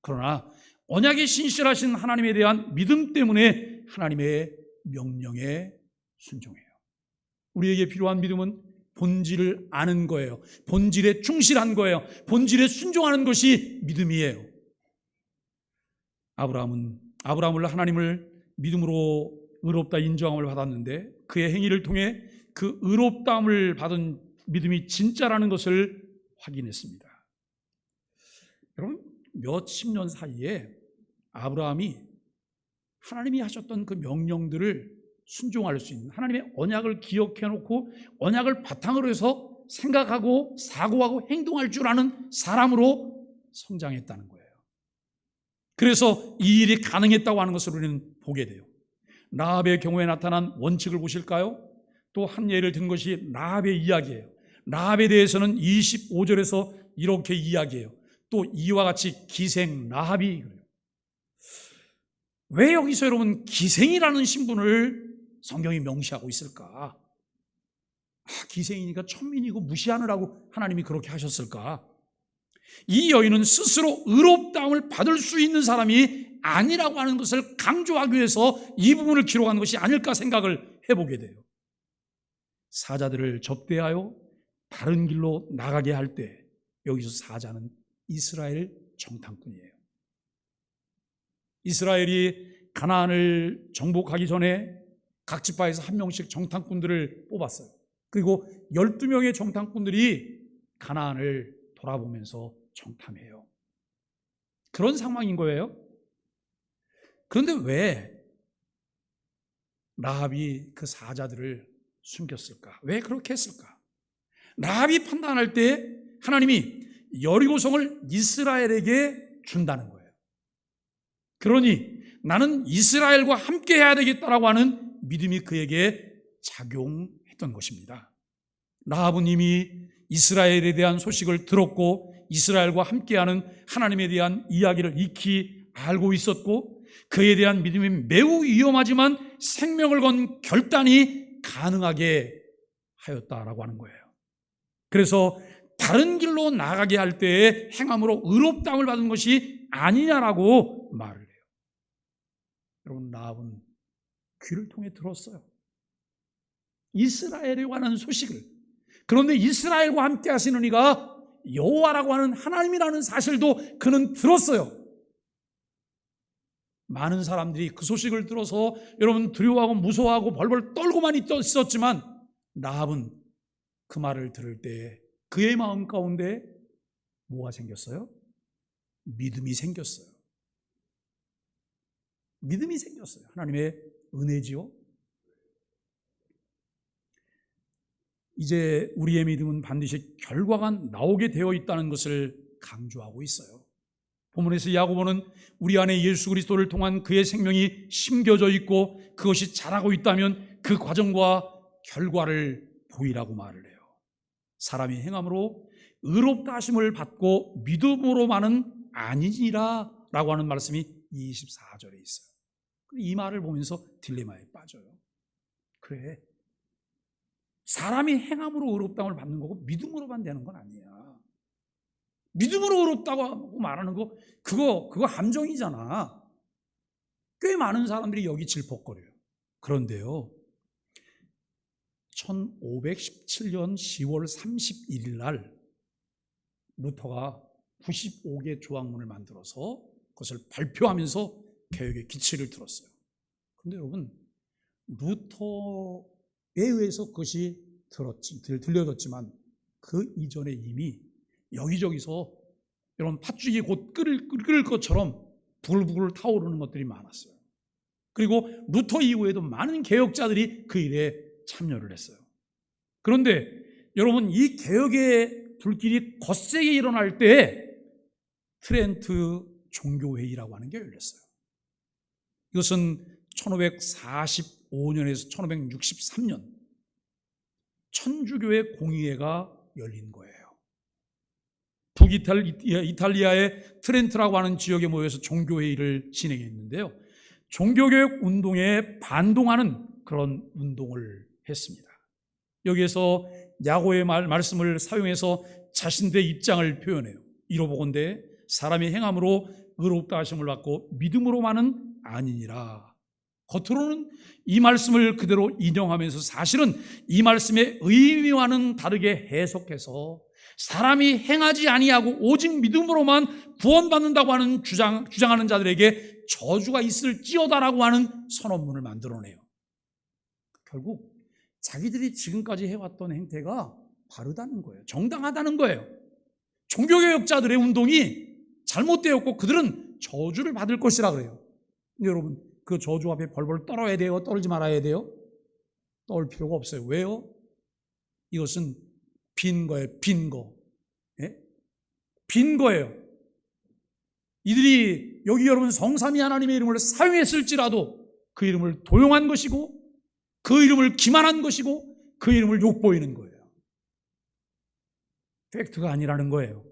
그러나 언약에 신실하신 하나님에 대한 믿음 때문에 하나님의 명령에 순종해요. 우리에게 필요한 믿음은 본질을 아는 거예요. 본질에 충실한 거예요. 본질에 순종하는 것이 믿음이에요. 아브라함을 하나님을 믿음으로 의롭다 인정함을 받았는데 그의 행위를 통해 그 의롭다함을 받은 믿음이 진짜라는 것을 확인했습니다. 여러분 몇십 년 사이에 아브라함이 하나님이 하셨던 그 명령들을 순종할 수 있는 하나님의 언약을 기억해 놓고 언약을 바탕으로 해서 생각하고 사고하고 행동할 줄 아는 사람으로 성장했다는 거예요. 그래서 이 일이 가능했다고 하는 것을 우리는 보게 돼요. 라합의 경우에 나타난 원칙을 보실까요? 또 한 예를 든 것이 라합의 이야기예요. 라합에 대해서는 25절에서 이렇게 이야기해요. 또 이와 같이 기생 라합이 그래요. 왜 여기서 여러분 기생이라는 신분을 성경이 명시하고 있을까? 기생이니까 천민이고 무시하느라고 하나님이 그렇게 하셨을까? 이 여인은 스스로 의롭다함을 받을 수 있는 사람이 아니라고 하는 것을 강조하기 위해서 이 부분을 기록한 것이 아닐까 생각을 해보게 돼요. 사자들을 접대하여 바른 길로 나가게 할 때 여기서 사자는 이스라엘 정탐꾼이에요. 이스라엘이 가나안을 정복하기 전에 각 지파에서 한 명씩 정탐꾼들을 뽑았어요. 그리고 12명의 정탐꾼들이 가나안을 돌아보면서 정탐해요. 그런 상황인 거예요. 그런데 왜 라합이 그 사자들을 숨겼을까? 왜 그렇게 했을까? 라합이 판단할 때 하나님이 여리고성을 이스라엘에게 준다는 거예요. 그러니 나는 이스라엘과 함께 해야 되겠다라고 하는 믿음이 그에게 작용했던 것입니다. 라합은 이미 이스라엘에 대한 소식을 들었고 이스라엘과 함께하는 하나님에 대한 이야기를 익히 알고 있었고 그에 대한 믿음이 매우 위험하지만 생명을 건 결단이 가능하게 하였다라고 하는 거예요. 그래서 다른 길로 나가게 할 때에 행함으로 의롭다함을 받은 것이 아니냐라고 말을 해요. 여러분 라합은 귀를 통해 들었어요. 이스라엘에 관한 소식을. 그런데 이스라엘과 함께 하시는 이가 여호와라고 하는 하나님이라는 사실도 그는 들었어요. 많은 사람들이 그 소식을 들어서 여러분 두려워하고 무서워하고 벌벌 떨고만 있었지만 라합은 그 말을 들을 때 그의 마음 가운데 뭐가 생겼어요? 믿음이 생겼어요. 믿음이 생겼어요. 하나님의 은혜지요. 이제 우리의 믿음은 반드시 결과가 나오게 되어 있다는 것을 강조하고 있어요. 본문에서 야고보는 우리 안에 예수 그리스도를 통한 그의 생명이 심겨져 있고 그것이 자라고 있다면 그 과정과 결과를 보이라고 말을 해요. 사람이 행함으로 의롭다 하심을 받고 믿음으로만은 아니니라 라고 하는 말씀이 24절에 있어요. 이 말을 보면서 딜레마에 빠져요. 그래, 사람이 행함으로 의롭다함을 받는 거고 믿음으로만 되는 건 아니야. 믿음으로 의롭다고 말하는 거 그거 함정이잖아. 꽤 많은 사람들이 여기 질퍽거려요. 그런데요, 1517년 10월 31일 날 루터가 95개 조항문을 만들어서 그것을 발표하면서 개혁의 기치를 들었어요. 그런데 여러분, 루터에 의해서 그것이 들려졌지만 그 이전에 이미 여기저기서 이런 팥죽이 곧 끓을 것처럼 부글부글 타오르는 것들이 많았어요. 그리고 루터 이후에도 많은 개혁자들이 그 일에 참여를 했어요. 그런데 여러분, 이 개혁의 불길이 거세게 일어날 때 트렌트 종교회의라고 하는 게 열렸어요. 이것은 1545년에서 1563년 천주교의 공의회가 열린 거예요. 북이탈리아의 트렌트라고 하는 지역에 모여서 종교회의를 진행했는데요, 종교개혁 운동에 반동하는 그런 운동을 했습니다. 여기에서 야고의 말씀을 사용해서 자신들의 입장을 표현해요. 이로보건대 사람이 행함으로 의롭다 하심을 받고 믿음으로만은 아니니라. 겉으로는 이 말씀을 그대로 인용하면서 사실은 이 말씀의 의미와는 다르게 해석해서 사람이 행하지 아니하고 오직 믿음으로만 구원받는다고 하는 주장하는 자들에게 저주가 있을지어다라고 하는 선언문을 만들어내요. 결국 자기들이 지금까지 해왔던 행태가 바르다는 거예요. 정당하다는 거예요. 종교개혁자들의 운동이 잘못되었고 그들은 저주를 받을 것이라 그래요. 근데 여러분, 그 저주 앞에 벌벌 떨어야 돼요? 떨지 말아야 돼요? 떨 필요가 없어요. 왜요? 이것은 빈 거예요. 빈 거. 예? 빈 거예요. 이들이 여기 여러분 성삼위 하나님의 이름을 사용했을지라도 그 이름을 도용한 것이고 그 이름을 기만한 것이고 그 이름을 욕보이는 거예요. 팩트가 아니라는 거예요.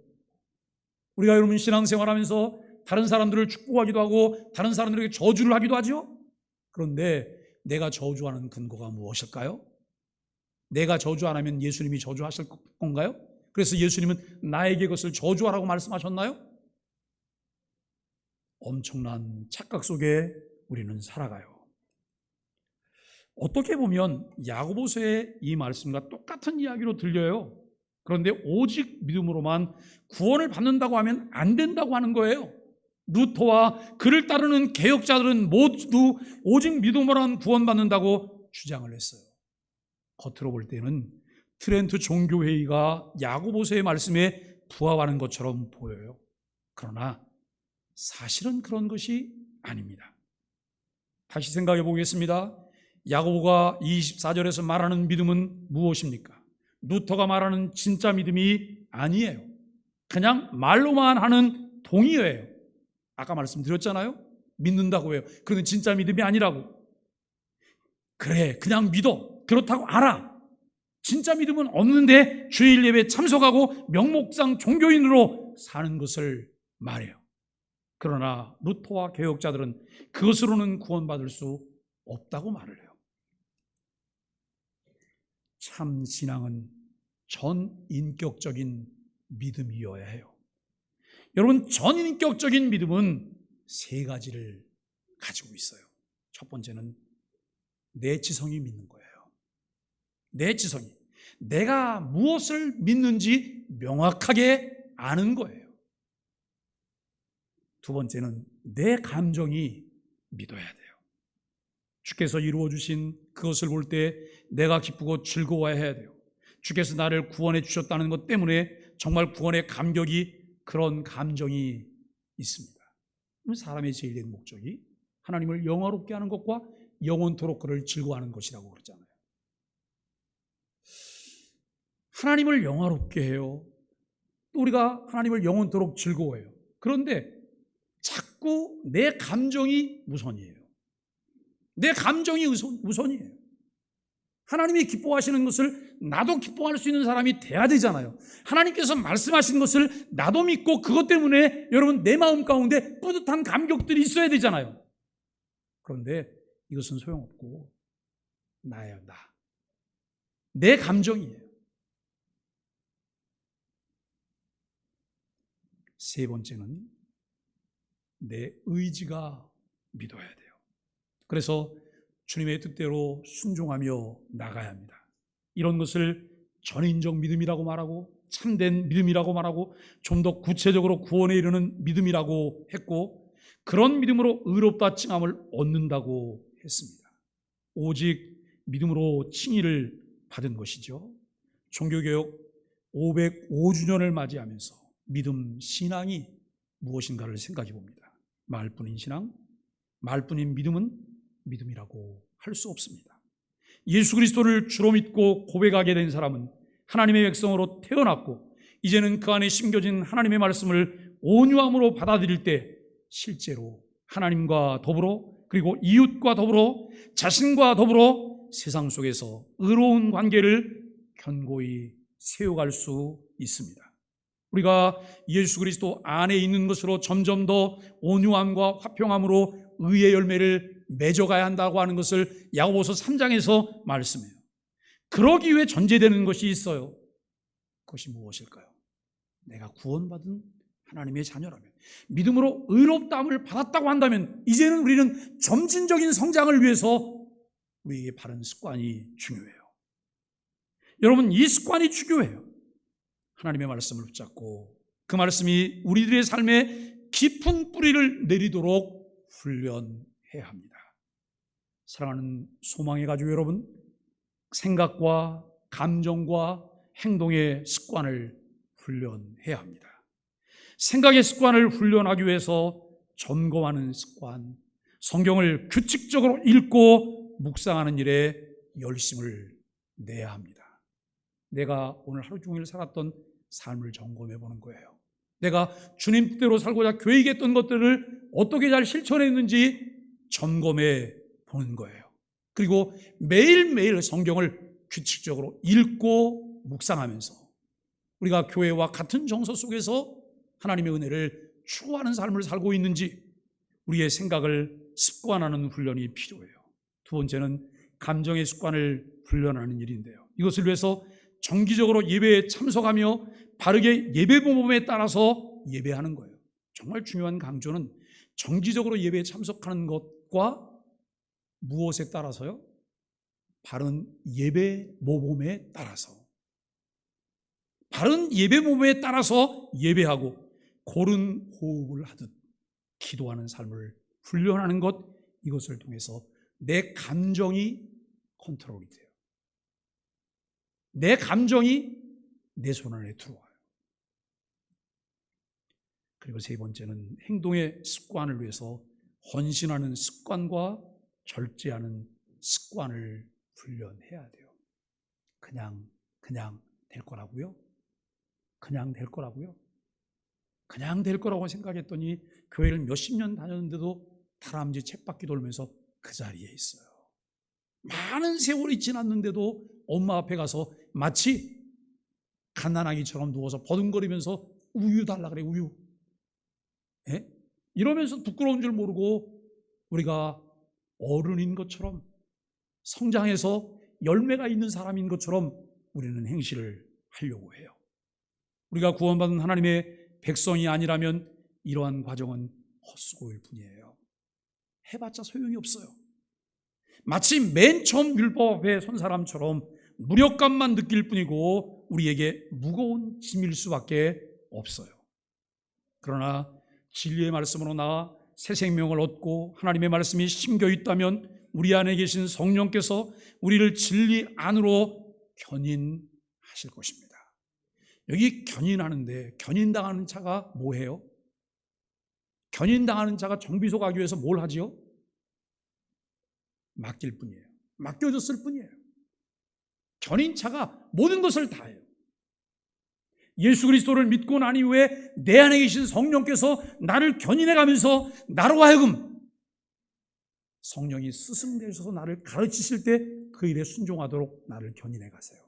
우리가 여러분 신앙생활하면서 다른 사람들을 축복하기도 하고 다른 사람들에게 저주를 하기도 하죠. 그런데 내가 저주하는 근거가 무엇일까요? 내가 저주 안 하면 예수님이 저주하실 건가요? 그래서 예수님은 나에게 그것을 저주하라고 말씀하셨나요? 엄청난 착각 속에 우리는 살아가요. 어떻게 보면 야고보서의 이 말씀과 똑같은 이야기로 들려요. 그런데 오직 믿음으로만 구원을 받는다고 하면 안 된다고 하는 거예요. 루터와 그를 따르는 개혁자들은 모두 오직 믿음으로만 구원받는다고 주장을 했어요. 겉으로 볼 때는 트렌트 종교회의가 야고보서의 말씀에 부합하는 것처럼 보여요. 그러나 사실은 그런 것이 아닙니다. 다시 생각해 보겠습니다. 야고보가 24절에서 말하는 믿음은 무엇입니까? 루터가 말하는 진짜 믿음이 아니에요. 그냥 말로만 하는 동의예요. 아까 말씀드렸잖아요. 믿는다고 해요. 그건 진짜 믿음이 아니라고. 그래, 그냥 믿어. 그렇다고 알아. 진짜 믿음은 없는데 주일 예배에 참석하고 명목상 종교인으로 사는 것을 말해요. 그러나 루터와 개혁자들은 그것으로는 구원받을 수 없다고 말을 해요. 참 신앙은 전인격적인 믿음이어야 해요. 여러분, 전인격적인 믿음은 세 가지를 가지고 있어요. 첫 번째는 내 지성이 믿는 거예요. 내 지성이. 내가 무엇을 믿는지 명확하게 아는 거예요. 두 번째는 내 감정이 믿어야 돼요. 주께서 이루어주신 그것을 볼 때 내가 기쁘고 즐거워해야 돼요. 주께서 나를 구원해 주셨다는 것 때문에 정말 구원의 감격이, 그런 감정이 있습니다. 사람의 제일된 목적이 하나님을 영화롭게 하는 것과 영원토록 그를 즐거워하는 것이라고 그러잖아요. 하나님을 영화롭게 해요. 또 우리가 하나님을 영원토록 즐거워해요. 그런데 자꾸 내 감정이 우선이에요. 내 감정이 우선이에요. 하나님이 기뻐하시는 것을 나도 기뻐할 수 있는 사람이 돼야 되잖아요. 하나님께서 말씀하시는 것을 나도 믿고 그것 때문에 여러분 내 마음 가운데 뿌듯한 감격들이 있어야 되잖아요. 그런데 이것은 소용없고 나예요, 나. 내 감정이에요. 세 번째는 내 의지가 믿어야 돼요. 그래서 주님의 뜻대로 순종하며 나가야 합니다. 이런 것을 전인적 믿음이라고 말하고 참된 믿음이라고 말하고 좀 더 구체적으로 구원에 이르는 믿음이라고 했고 그런 믿음으로 의롭다 칭함을 얻는다고 했습니다. 오직 믿음으로 칭의를 받은 것이죠. 종교개혁 505주년을 맞이하면서 믿음 신앙이 무엇인가를 생각해 봅니다. 말뿐인 신앙, 말뿐인 믿음은 믿음이라고 할 수 없습니다. 예수 그리스도를 주로 믿고 고백하게 된 사람은 하나님의 백성으로 태어났고 이제는 그 안에 심겨진 하나님의 말씀을 온유함으로 받아들일 때 실제로 하나님과 더불어 그리고 이웃과 더불어 자신과 더불어 세상 속에서 의로운 관계를 견고히 세워갈 수 있습니다. 우리가 예수 그리스도 안에 있는 것으로 점점 더 온유함과 화평함으로 의의 열매를 맺어가야 한다고 하는 것을 야고보서 3장에서 말씀해요. 그러기 위해 전제되는 것이 있어요. 그것이 무엇일까요? 내가 구원받은 하나님의 자녀라면, 믿음으로 의롭다함을 받았다고 한다면 이제는 우리는 점진적인 성장을 위해서 우리에게 바른 습관이 중요해요. 여러분, 이 습관이 중요해요. 하나님의 말씀을 붙잡고 그 말씀이 우리들의 삶에 깊은 뿌리를 내리도록 훈련해야 합니다. 사랑하는 소망의 가족 여러분, 생각과 감정과 행동의 습관을 훈련해야 합니다. 생각의 습관을 훈련하기 위해서 점검하는 습관, 성경을 규칙적으로 읽고 묵상하는 일에 열심을 내야 합니다. 내가 오늘 하루 종일 살았던 삶을 점검해 보는 거예요. 내가 주님 뜻대로 살고자 계획했던 것들을 어떻게 잘 실천했는지 점검해 보는 거예요. 그리고 매일매일 성경을 규칙적으로 읽고 묵상하면서 우리가 교회와 같은 정서 속에서 하나님의 은혜를 추구하는 삶을 살고 있는지 우리의 생각을 습관하는 훈련이 필요해요. 두 번째는 감정의 습관을 훈련하는 일인데요. 이것을 위해서 정기적으로 예배에 참석하며 바르게 예배 모범에 따라서 예배하는 거예요. 정말 중요한 강조는 정기적으로 예배에 참석하는 것과 무엇에 따라서요? 바른 예배 모범에 따라서. 바른 예배 모범에 따라서 예배하고 고른 호흡을 하듯 기도하는 삶을 훈련하는 것, 이것을 통해서 내 감정이 컨트롤이 돼요. 내 감정이 내 손 안에 들어와요. 그리고 세 번째는 행동의 습관을 위해서 헌신하는 습관과 절제하는 습관을 훈련해야 돼요. 그냥 될 거라고요? 그냥 될 거라고요? 그냥 될 거라고 생각했더니 교회를 몇십 년 다녔는데도 다람쥐 쳇바퀴 돌면서 그 자리에 있어요. 많은 세월이 지났는데도 엄마 앞에 가서 마치 갓난아기처럼 누워서 버둥거리면서 우유 달라 그래, 우유. 예? 이러면서 부끄러운 줄 모르고 우리가 어른인 것처럼 성장해서 열매가 있는 사람인 것처럼 우리는 행실을 하려고 해요. 우리가 구원받은 하나님의 백성이 아니라면 이러한 과정은 헛수고일 뿐이에요. 해봤자 소용이 없어요. 마치 맨 처음 율법 앞에 선 사람처럼 무력감만 느낄 뿐이고 우리에게 무거운 짐일 수밖에 없어요. 그러나 진리의 말씀으로 나아 새 생명을 얻고 하나님의 말씀이 심겨 있다면 우리 안에 계신 성령께서 우리를 진리 안으로 견인하실 것입니다. 여기 견인하는데 견인당하는 자가 뭐예요? 견인당하는 자가 정비소 가기 위해서 뭘 하지요? 맡길 뿐이에요. 맡겨줬을 뿐이에요. 견인차가 모든 것을 다 해요. 예수 그리스도를 믿고 난 이후에 내 안에 계신 성령께서 나를 견인해가면서 나로 하여금 성령이 스승되셔서 나를 가르치실 때 그 일에 순종하도록 나를 견인해 가세요.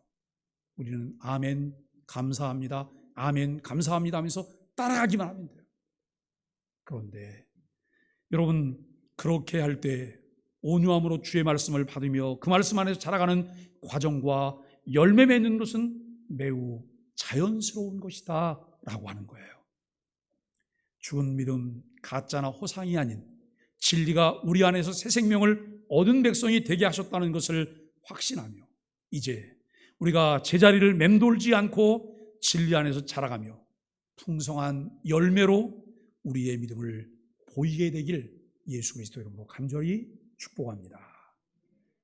우리는 아멘 감사합니다, 아멘 감사합니다 하면서 따라가기만 하면 돼요. 그런데 여러분, 그렇게 할 때 온유함으로 주의 말씀을 받으며 그 말씀 안에서 자라가는 과정과 열매 맺는 것은 매우 자연스러운 것이다 라고 하는 거예요. 죽은 믿음, 가짜나 허상이 아닌 진리가 우리 안에서 새 생명을 얻은 백성이 되게 하셨다는 것을 확신하며 이제 우리가 제자리를 맴돌지 않고 진리 안에서 자라가며 풍성한 열매로 우리의 믿음을 보이게 되길 예수 그리스도 이름으로 간절히 축복합니다.